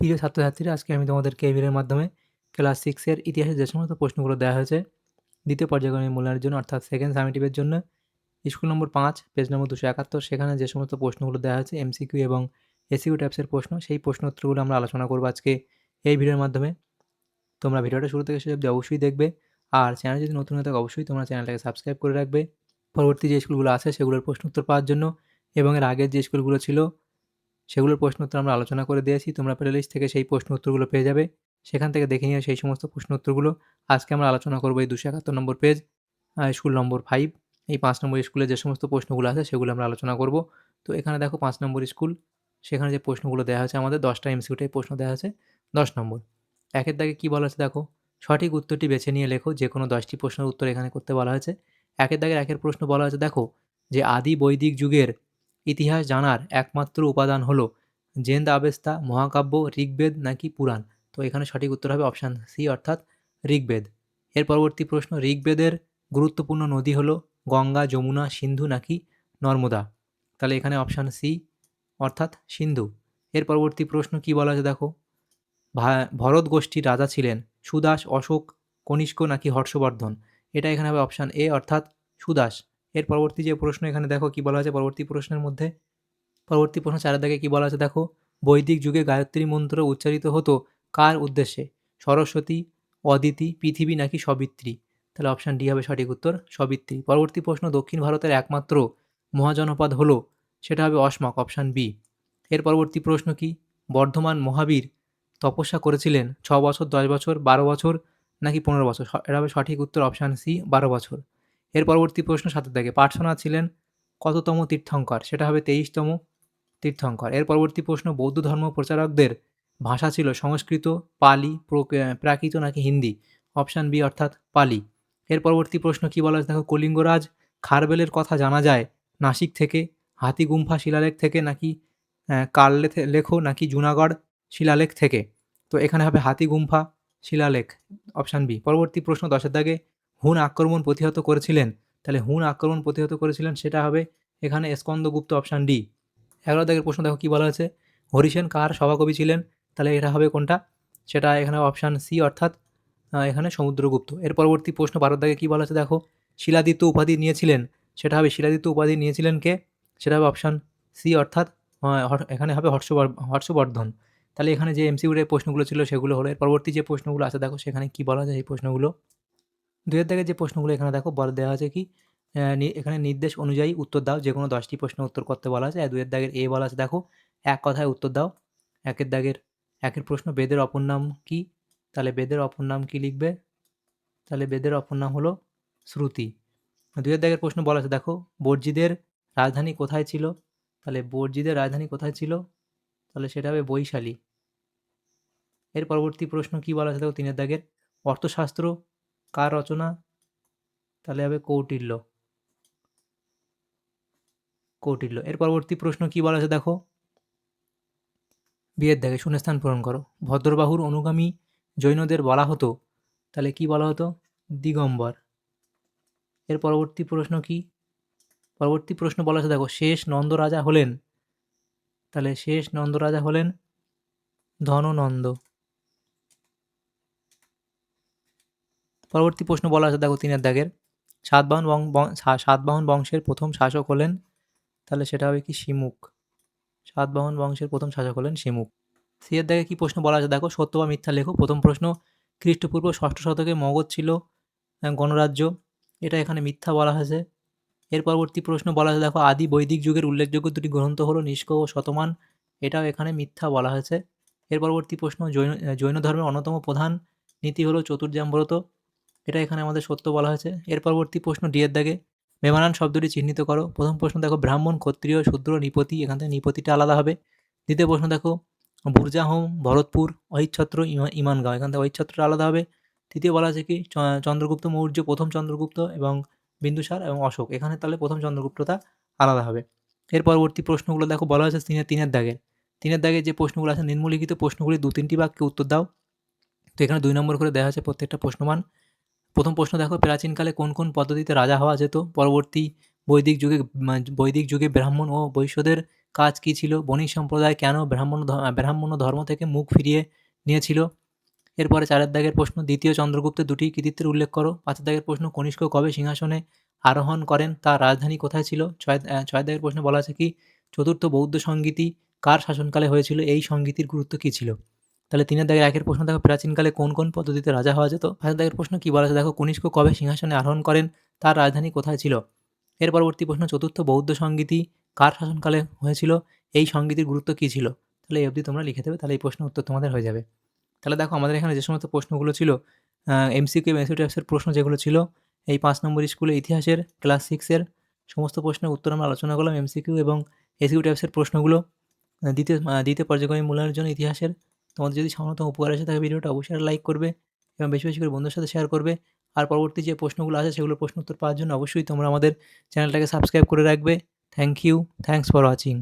প্রিয় ছাত্রছাত্রীরা, আজকে আমি তোমাদেরকে এই ভিডিওর মাধ্যমে ক্লাস 6 এর ইতিহাসের যে সমস্ত প্রশ্নগুলো দেওয়া হয়েছে দ্বিতীয় পর্যায়ক্রমিক মূল্যায়নের জন্য, অর্থাৎ সেকেন্ড সামেটিভের জন্য, স্কুল নম্বর 5 পেজ নম্বর 271, সেখানে যে সমস্ত প্রশ্নগুলো দেওয়া হয়েছে এমসিকিউ এবং এসিকিউ টাইপসের প্রশ্ন, সেই প্রশ্ন উত্তরগুলো আমরা আলোচনা করবো আজকে এই ভিডিওর মাধ্যমে। তোমরা ভিডিওটা শুরু থেকে শেষ অবধি অবশ্যই দেখবে, আর চ্যানেল যদি নতুন হয়ে থাকে অবশ্যই তোমরা চ্যানেলটাকে সাবস্ক্রাইব করে রাখবে পরবর্তী যে স্কুলগুলো আছে সেগুলোর প্রশ্ন উত্তর পাওয়ার জন্য, এবং এর আগের যে স্কুলগুলো ছিল সেগুলোর প্রশ্ন উত্তর আমরা আলোচনা করে দিয়েছি। তোমরা প্লেলিস্ট থেকে সেই প্রশ্ন উত্তরগুলো পেয়ে যাবে, সেখান থেকে দেখে নিয়ে সেই সমস্ত প্রশ্ন উত্তরগুলো আজকে আমরা আলোচনা করবো। এই 271 নম্বর পেজ, স্কুল নম্বর 5, এই 5 নম্বর স্কুলে যে সমস্ত প্রশ্নগুলো আছে সেগুলো আমরা আলোচনা করব। তো এখানে দেখো 5 নম্বর স্কুল, সেখানে যে প্রশ্নগুলো দেওয়া হয়েছে আমাদের 10টা এমসিকিউ প্রশ্ন দেওয়া আছে 10 নম্বর। একের দাগে কী বলা আছে দেখো, সঠিক উত্তরটি বেছে নিয়ে লেখো, যে কোনো 10টি প্রশ্নের উত্তর এখানে করতে বলা হয়েছে। একের দাগের একের প্রশ্ন বলা হয়েছে দেখো, যে আদি বৈদিক যুগের ইতিহাস জানার একমাত্র উপাদান হলো জেন্দ আবেস্তা, মহাকাব্য, ঋগ্বেদ নাকি পুরাণ। তো এখানে সঠিক উত্তর হবে অপশান সি, অর্থাৎ ঋগ্বেদ। এর পরবর্তী প্রশ্ন, ঋগ্বেদের গুরুত্বপূর্ণ নদী হলো গঙ্গা, যমুনা, সিন্ধু নাকি নর্মদা। তাহলে এখানে অপশান সি, অর্থাৎ সিন্ধু। এর পরবর্তী প্রশ্ন কি বলা আছে দেখো, ভরত গোষ্ঠীর রাজা ছিলেন সুদাস, অশোক, কনিষ্ক নাকি হর্ষবর্ধন। এটা এখানে হবে অপশান এ, অর্থাৎ সুদাস। এর পরবর্তী যে প্রশ্ন এখানে দেখো কি বলা আছে পরবর্তী প্রশ্নের মধ্যে, পরবর্তী প্রশ্ন 4 দাগে কী বলা আছে দেখো, বৈদিক যুগে গায়ত্রী মন্ত্র উচ্চারিত হতো কার উদ্দেশ্যে? সরস্বতী, অদিতি, পৃথিবী নাকি সবিত্রী। তাহলে অপশান ডি হবে সঠিক উত্তর, সবিত্রী। পরবর্তী প্রশ্ন, দক্ষিণ ভারতের একমাত্র মহাজনপদ হলো, সেটা হবে অসমক, অপশান বি। এর পরবর্তী প্রশ্ন কি, বর্ধমান মহাবীর তপস্যা করেছিলেন 6 বছর, 10 বছর, 12 বছর নাকি 15 বছর। এটা হবে সঠিক উত্তর, অপশান সি, 12 বছর। এর পরবর্তী প্রশ্ন 7 দাগে, পার্শ্বনাথ ছিলেন কততম তীর্থঙ্কর? সেটা হবে 23তম তীর্থঙ্কর। এর পরবর্তী প্রশ্ন, বৌদ্ধ ধর্ম প্রচারকদের ভাষা ছিল সংস্কৃত, পালি, প্রাকৃত নাকি হিন্দি। অপশান বি, অর্থাৎ পালি। এর পরবর্তী প্রশ্ন কি বলা আছে দেখো, কলিঙ্গরাজ খারবেলের কথা জানা যায় নাসিক থেকে, হাতিগুম্ফা শিলালেখ থেকে নাকি লেখো নাকি জুনাগড় শিলালেখ থেকে। তো এখানে হবে হাতিগুম্ফা শিলালেখ, অপশান বি। পরবর্তী প্রশ্ন 10 দাগে, হুন আক্রমণ প্রতিহত করেছিলেন। তাহলে হুন আক্রমণ প্রতিহত করেছিলেন সেটা হবে এখানে স্কন্দগুপ্ত, অপশান ডি। 11 দাগের প্রশ্ন দেখো কী বলা আছে, হরিসেন কার সভাকবি ছিলেন? তাহলে এটা হবে কোনটা? সেটা এখানে অপশান সি, অর্থাৎ এখানে সমুদ্রগুপ্ত। এর পরবর্তী প্রশ্ন 12 দাগে কী বলা আছে দেখো, শিলাদিত্য উপাধি নিয়েছিলেন, সেটা হবে শিলাদিত্য উপাধি নিয়েছিলেন কে? সেটা হবে অপশান সি, অর্থাৎ এখানে হবে হর্ষবর্ধন। তাহলে এখানে যে এমসিকিউ প্রশ্নগুলো ছিল সেগুলো হলো। এর পরবর্তী যে প্রশ্নগুলো আছে দেখো সেখানে কী বলা আছে এই প্রশ্নগুলো, 2 দাগের যে প্রশ্নগুলো এখানে দেখো বলা দেওয়া আছে কি, এখানে নির্দেশ অনুযায়ী উত্তর দাও, যে কোনো 10টি প্রশ্নের উত্তর করতে বলা আছে। 2 দাগের এ বলা আছে দেখো, এক কথায় উত্তর দাও। 1 দাগের একের প্রশ্ন, বেদের অপর নাম কি? তাহলে বেদের অপর নাম কি লিখবে? তাহলে বেদের অপর নাম হলো শ্রুতি। 2 দাগের প্রশ্ন বলা আছে দেখো, বর্জিদের রাজধানী কোথায় ছিল? তাহলে বর্জিদের রাজধানী কোথায় ছিল? তাহলে সেটা হবে বৈশালী। এর পরবর্তী প্রশ্ন কি বলা আছে দেখো 3 দাগের, অর্থশাস্ত্র কার রচনা? তাহলে হবে কৌটিল্য। কৌটিল্য। এর পরবর্তী প্রশ্ন কি বলা আছে দেখো, বিয়ের দাগে শূন্যস্থান পূরণ করো। ভদ্রবাহুর অনুগামী জৈনদের বলা হতো, তাহলে কি বলা হতো? দিগম্বর। এর পরবর্তী প্রশ্ন কি, পরবর্তী প্রশ্ন বলা আছে দেখো, শেষ নন্দ রাজা হলেন, তাহলে শেষ নন্দ রাজা হলেন ধননন্দ। পরবর্তী প্রশ্ন বলা আছে দেখো 3 দাগের, সাতবাহন বংশের প্রথম শাসক হলেন, তাহলে সেটা হবে কি? শিমুক। সাতবাহন বংশের প্রথম শাসক হলেন শিমুক। সি এর দাগে কী প্রশ্ন বলা আছে দেখো, সত্য বা মিথ্যা লেখো। প্রথম প্রশ্ন, খ্রিস্টপূর্ব 6ষ্ঠ শতকে মগধ ছিল গণরাজ্য, এটা এখানে মিথ্যা বলা হয়েছে। এর পরবর্তী প্রশ্ন বলা আছে দেখো, আদি বৈদিক যুগের উল্লেখযোগ্য 2টি গ্রন্থ হলো নিষ্ক ও শতমান, এটাও এখানে মিথ্যা বলা হয়েছে। এর পরবর্তী প্রশ্ন, জৈন ধর্মের অন্যতম প্রধান নীতি হলো চতুর্যামব্রত, এটা এখানে আমাদের সত্য বলা হয়েছে। এর পরবর্তী প্রশ্ন ডি এর দাগে, বেমানান শব্দটি চিহ্নিত করো। প্রথম প্রশ্ন দেখো, ব্রাহ্মণ, ক্ষত্রিয়, শূদ্র, নৃপতি, এখান থেকে নৃপতিটা আলাদা হবে। দ্বিতীয় প্রশ্ন দেখো, বুরজাহোম, ভরতপুর, অহিচ্ছত্র, ইমানগাঁও, এখান থেকে অহিচ্ছত্রটা আলাদা হবে। তৃতীয় বলা আছে কি, চন্দ্রগুপ্ত মৌর্য, প্রথম চন্দ্রগুপ্ত এবং বিন্দুসার এবং অশোক, এখানে তাহলে প্রথম চন্দ্রগুপ্তটা আলাদা হবে। এর পরবর্তী প্রশ্নগুলো দেখো বলা হয়েছে তিনের দাগের, যে প্রশ্নগুলো আছে, নিম্নলিখিত প্রশ্নগুলি 2-3টি বাক্যে উত্তর দাও। তো এখানে 2 নম্বর করে দেওয়া আছে প্রত্যেকটা প্রশ্নমান। প্রথম প্রশ্ন দেখো, প্রাচীনকালে কোন কোন পদ্ধতিতে রাজা হওয়া যেত? পরবর্তী বৈদিক যুগে ব্রাহ্মণ ও বৈশ্যদের কাজ কী ছিল? বণিক সম্প্রদায় কেন ব্রাহ্মণ্য ধর্ম থেকে মুখ ফিরিয়ে নিয়েছিল? এরপরে ৪ দাগের প্রশ্ন, দ্বিতীয় চন্দ্রগুপ্তের দুটি কৃতিত্বের উল্লেখ করো। ৫ দাগের প্রশ্ন, কনিষ্ক কবে সিংহাসনে আরোহণ করেন? তার রাজধানী কোথায় ছিল? ৬ দাগের প্রশ্নে বলা আছে কি? চতুর্থ বৌদ্ধ সংগীতি কার শাসনকালে হয়েছিল? এই সংগীতির গুরুত্ব কী ছিল? তাহলে ৩ দাগের ১ এর প্রশ্ন দেখো, প্রাচীনকালে কোন কোন পদ্ধতিতে রাজা হওয়া যেত? ৫ দাগের প্রশ্ন কী বলা আছে দেখো, কনিষ্ক কবে সিংহাসনে আরোহণ করেন? তার রাজধানী কোথায় ছিল? এর পরবর্তী প্রশ্ন, চতুর্থ বৌদ্ধ সংগীতি কার শাসনকালে হয়েছিল? এই সংগীতির গুরুত্ব কী ছিল? তাহলে এই অবধি তোমরা লিখে দেবে, তাহলে এই প্রশ্নের উত্তর তোমাদের হয়ে যাবে। তাহলে দেখো আমাদের এখানে যে সমস্ত প্রশ্নগুলো ছিল, এমসিকিউ এবং এমসিকিউ টাইপসের প্রশ্ন যেগুলো ছিল, এই ৫ নম্বর স্কুলে ইতিহাসের ক্লাস 6 এর সমস্ত প্রশ্নের উত্তর আমরা আলোচনা করলাম। এমসিকিউ এবং এসিকিউ টাইপসের প্রশ্নগুলো দ্বিতীয় পর্যায়ক্রমিক মূল্যায়নের জন্য ইতিহাসের। তোমাদের যদি সামান্যতম উপকার এসে থাকে ভিডিওটা অবশ্যই একটা লাইক করবে এবং বেশি, বেশি করে বন্ধুদের সাথে শেয়ার করবে। আর পরবর্তী যে প্রশ্নগুলো আছে সেগুলোর প্রশ্ন উত্তর পাওয়ার জন্য অবশ্যই তোমরা আমাদের চ্যানেলটাকে সাবস্ক্রাইব করে রাখবে। Thank you. Thanks for watching.